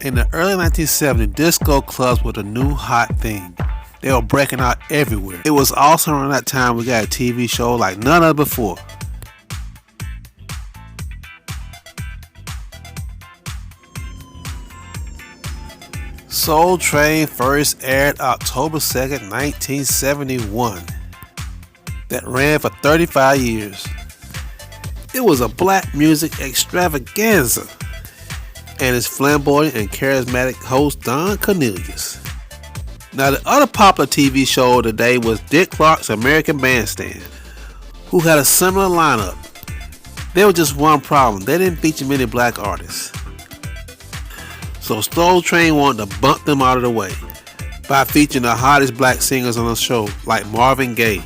In the early 1970s, disco clubs were the new hot thing. They were breaking out everywhere. It was also around that time we got a TV show like none other before. Soul Train first aired October 2nd, 1971. That ran for 35 years. It was a black music extravaganza, and its flamboyant and charismatic host Don Cornelius. Now, the other popular TV show of the day was Dick Clark's American Bandstand, who had a similar lineup. There was just one problem: they didn't feature many black artists. So Soul Train wanted to bump them out of the way by featuring the hottest black singers on the show, like Marvin Gaye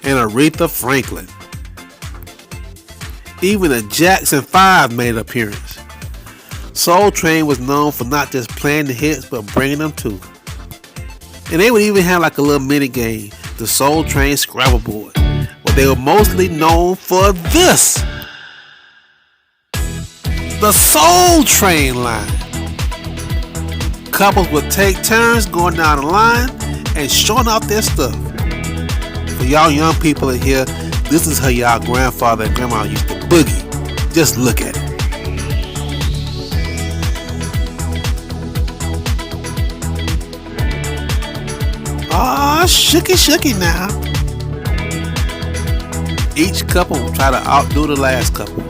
and Aretha Franklin. Even the Jackson 5 made an appearance. Soul Train was known for not just playing the hits, but bringing them too. And they would even have like a little mini game, the Soul Train Scrabble board. But they were mostly known for this: the Soul Train line. Couples would take turns going down the line and showing off their stuff. For y'all young people in here, this is how y'all grandfather and grandma used to boogie. Just look at it. Ah, shooky now. Each couple will try to outdo the last couple.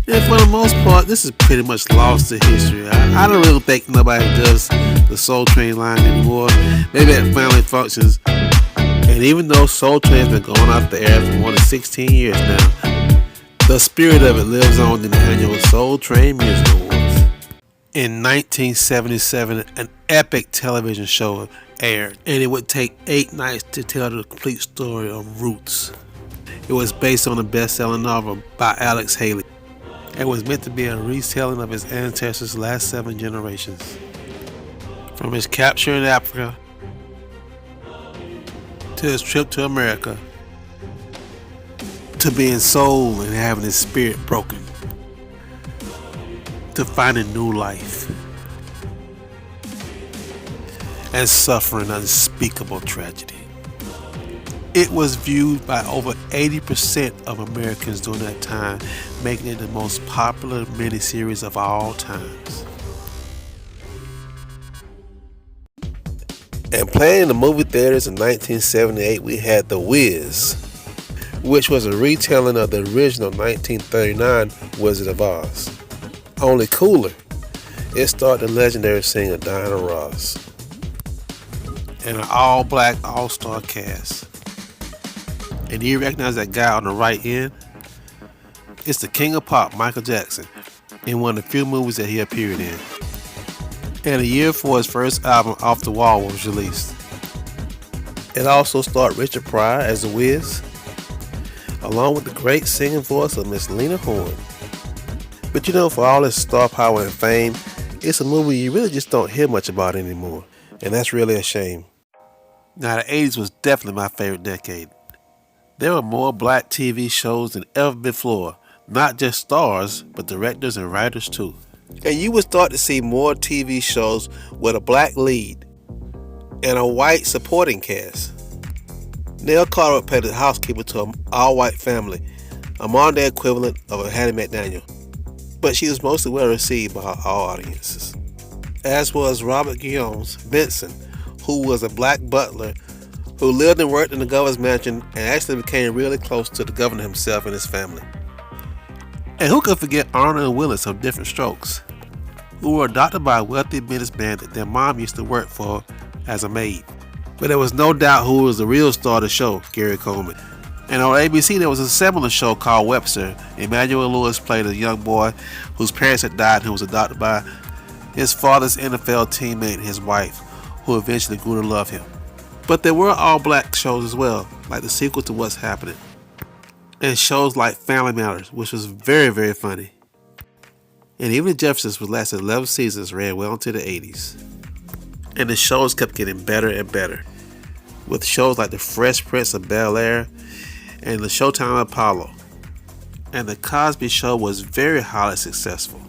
And for the most part, this is pretty much lost to history. I don't really think nobody does the Soul Train line anymore. Maybe at family functions. And even though Soul Train's been going off the air for more than 16 years now, the spirit of it lives on in the annual Soul Train Music Awards. In 1977, an epic television show aired, and it would take 8 nights to tell the complete story of Roots. It was based on a best-selling novel by Alex Haley. It was meant to be a retelling of his ancestors' last 7 generations. From his capture in Africa, to his trip to America, to being sold and having his spirit broken, to finding new life, and suffering unspeakable tragedy. It was viewed by over 80% of Americans during that time, making it the most popular miniseries of all times. And playing in the movie theaters in 1978, we had The Wiz, which was a retelling of the original 1939 Wizard of Oz. Only cooler, it starred the legendary singer Diana Ross and an all-black all-star cast. And do you recognize that guy on the right end? It's the king of pop, Michael Jackson, in one of the few movies that he appeared in. And a year before his first album, Off the Wall, was released. It also starred Richard Pryor as The Wiz, along with the great singing voice of Miss Lena Horne. But you know, for all its star power and fame, it's a movie you really just don't hear much about anymore. And that's really a shame. Now, the 80s was definitely my favorite decade. There were more black TV shows than ever before. Not just stars, but directors and writers too. And you would start to see more TV shows with a black lead and a white supporting cast. Nell Carter would play the housekeeper to an all-white family, a modern-day equivalent of a Hattie McDaniel. But she was mostly well received by all audiences. As was Robert Guillaume's Vincent, who was a black butler who lived and worked in the governor's mansion and actually became really close to the governor himself and his family. And who could forget Arnold and Willis of Different Strokes, who were adopted by a wealthy businessman that their mom used to work for as a maid. But there was no doubt who was the real star of the show, Gary Coleman. And on ABC there was a similar show called Webster. Emmanuel Lewis played a young boy whose parents had died and who was adopted by his father's NFL teammate and his wife, who eventually grew to love him. But there were all-black shows as well, like the sequel to What's Happening, and shows like Family Matters, which was very, very funny. And even the Jeffersons, which lasted 11 seasons, ran well into the 80s. And the shows kept getting better and better, with shows like The Fresh Prince of Bel-Air and the Showtime Apollo. And The Cosby Show was very highly successful,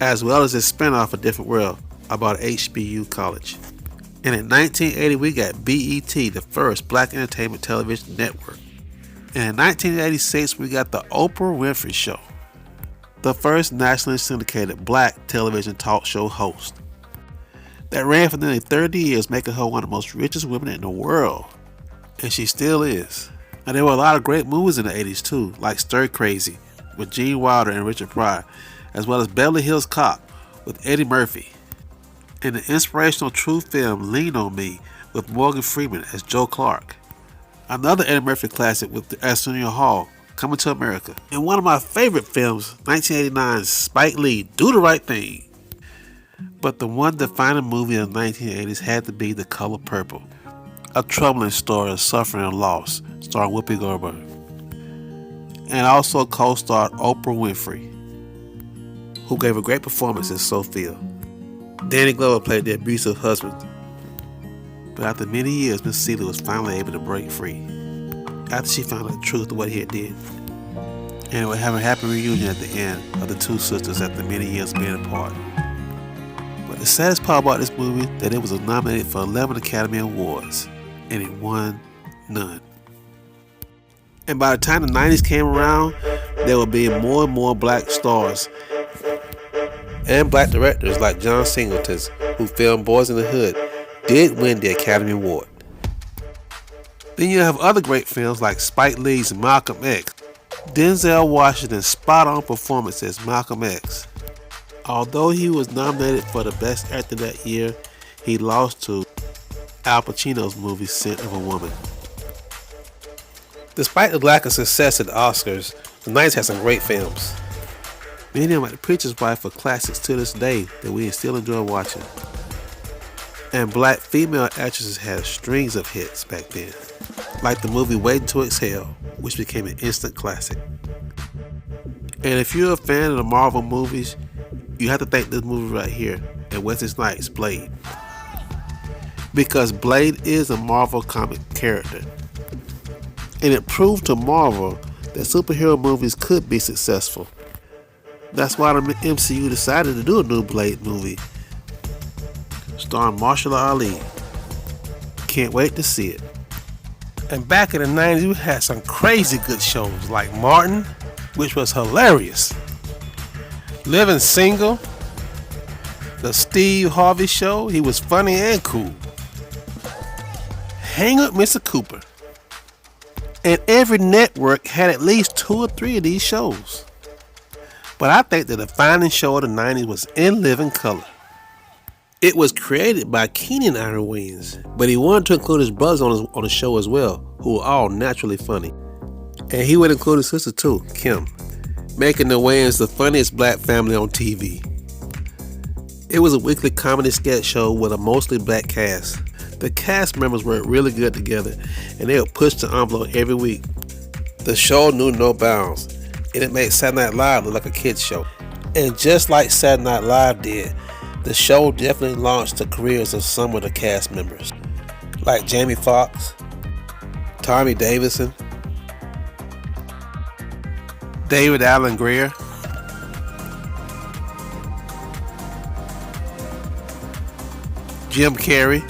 as well as its spinoff, A Different World, about HBU college. And in 1980, we got BET, the first black entertainment television network. And in 1986, we got The Oprah Winfrey Show, the first nationally syndicated black television talk show host, that ran for nearly 30 years, making her one of the most richest women in the world. And she still is. And there were a lot of great movies in the 80s too, like Stir Crazy with Gene Wilder and Richard Pryor, as well as Beverly Hills Cop with Eddie Murphy, and the inspirational true film Lean on Me with Morgan Freeman as Joe Clark. Another Eddie Murphy classic with Arsenio Hall, Coming to America. And one of my favorite films, 1989's Spike Lee, Do the Right Thing. But the one defining movie of the 1980s had to be The Color Purple, a troubling story of suffering and loss, starring Whoopi Goldberg, and also co-starred Oprah Winfrey, who gave a great performance as Sophia. Danny Glover played the abusive husband, but after many years, Miss Celie was finally able to break free after she found out the truth of what he had did. And they would have a happy reunion at the end of the two sisters after many years being apart. But the saddest part about this movie that it was nominated for 11 Academy Awards, and it won none. And by the time the 90s came around, there would be more and more black stars and black directors like John Singleton, who filmed Boys in the Hood, did win the Academy Award. Then you have other great films like Spike Lee's Malcolm X. Denzel Washington's spot-on performance as Malcolm X. Although he was nominated for the Best Actor that year, he lost to Al Pacino's movie Scent of a Woman. Despite the lack of success at the Oscars, the 90s had some great films. Many of them, like The Preacher's Wife, are classics to this day that we still enjoy watching. And black female actresses had strings of hits back then, like the movie Waiting to Exhale, which became an instant classic. And if you're a fan of the Marvel movies, you have to thank this movie right here, and Wesley Snipes' Blade. Because Blade is a Marvel comic character. And it proved to Marvel that superhero movies could be successful. That's why the MCU decided to do a new Blade movie, starring Marshall Ali. Can't wait to see it. And back in the 90s, we had some crazy good shows like Martin, which was hilarious. Living Single, The Steve Harvey Show, he was funny and cool. Hang Up Mr. Cooper. And every network had at least 2 or 3 of these shows. But I think the defining show of the 90s was In Living Color. It was created by Keenan Iron Wayans, but he wanted to include his brothers on the show as well, who were all naturally funny. And he would include his sister too, Kim, making the Wayans the funniest black family on TV. It was a weekly comedy sketch show with a mostly black cast. The cast members worked really good together, and they would push the envelope every week. The show knew no bounds, and it made Saturday Night Live look like a kids show. And just like Saturday Night Live did, the show definitely launched the careers of some of the cast members, like Jamie Foxx, Tommy Davidson, David Alan Grier, Jim Carrey,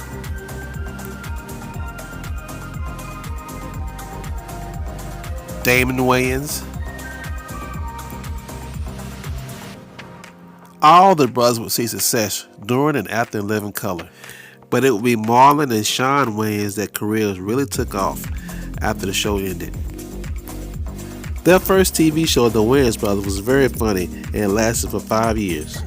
Damon Wayans. All the brothers would see success during and after In Living Color, but it would be Marlon and Shawn Wayans that careers really took off after the show ended. Their first TV show, The Wayans Brothers, was very funny and lasted for 5 years.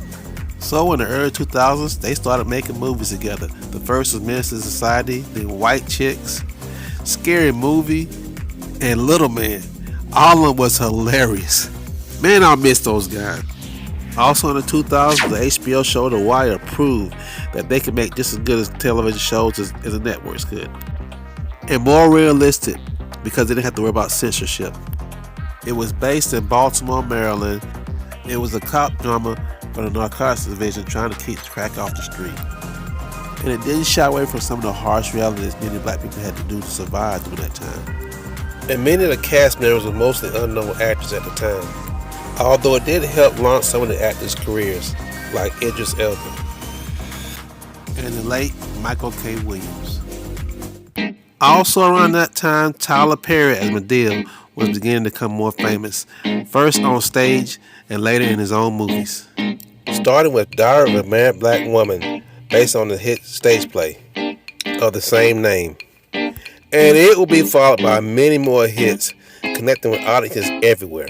So in the early 2000s, they started making movies together. The first was Menace to Society, then White Chicks, Scary Movie, and Little Man. All of them was hilarious. Man, I miss those guys. Also in the 2000s, the HBO show The Wire proved that they could make just as good as television shows as the networks could. And more realistic because they didn't have to worry about censorship. It was based in Baltimore, Maryland. It was a cop drama for the narcotics division trying to keep crack off the street. And it didn't shy away from some of the harsh realities many black people had to do to survive during that time. And many of the cast members were mostly unknown actors at the time, although it did help launch some of the actors' careers, like Idris Elba and the late Michael K. Williams. Also around that time, Tyler Perry as Madea was beginning to become more famous, first on stage and later in his own movies. Starting with Diary of a Married Black Woman, based on the hit stage play of the same name. And it will be followed by many more hits connecting with audiences everywhere.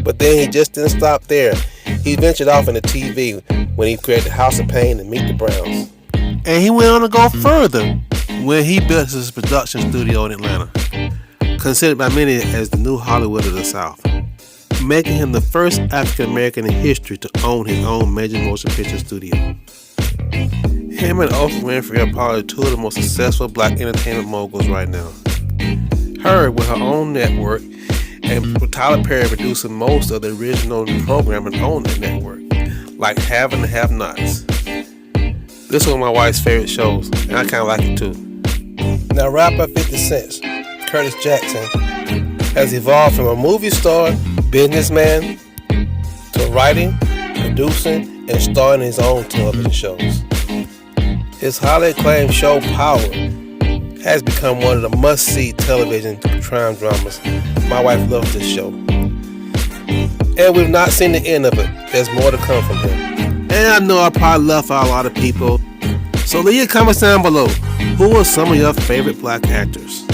But then he just didn't stop there. He ventured off into TV when he created House of Pain and Meet the Browns. And he went on to go further when he built his production studio in Atlanta, considered by many as the new Hollywood of the South, making him the first African American in history to own his own major motion picture studio. Him and Oprah Winfrey are probably two of the most successful black entertainment moguls right now. Her with her own network, and with Tyler Perry producing most of the original programming on the network, like Have and Have Nots. This was one of my wife's favorite shows, and I kind of like it too. Now rapper 50 Cent, Curtis Jackson, has evolved from a movie star, businessman, to writing, producing, and starring his own television shows. His highly acclaimed show Power has become one of the must-see television crime dramas. My wife loves this show. And we've not seen the end of it. There's more to come from him. And I know I probably left out a lot of people. So leave your comments down below. Who are some of your favorite black actors?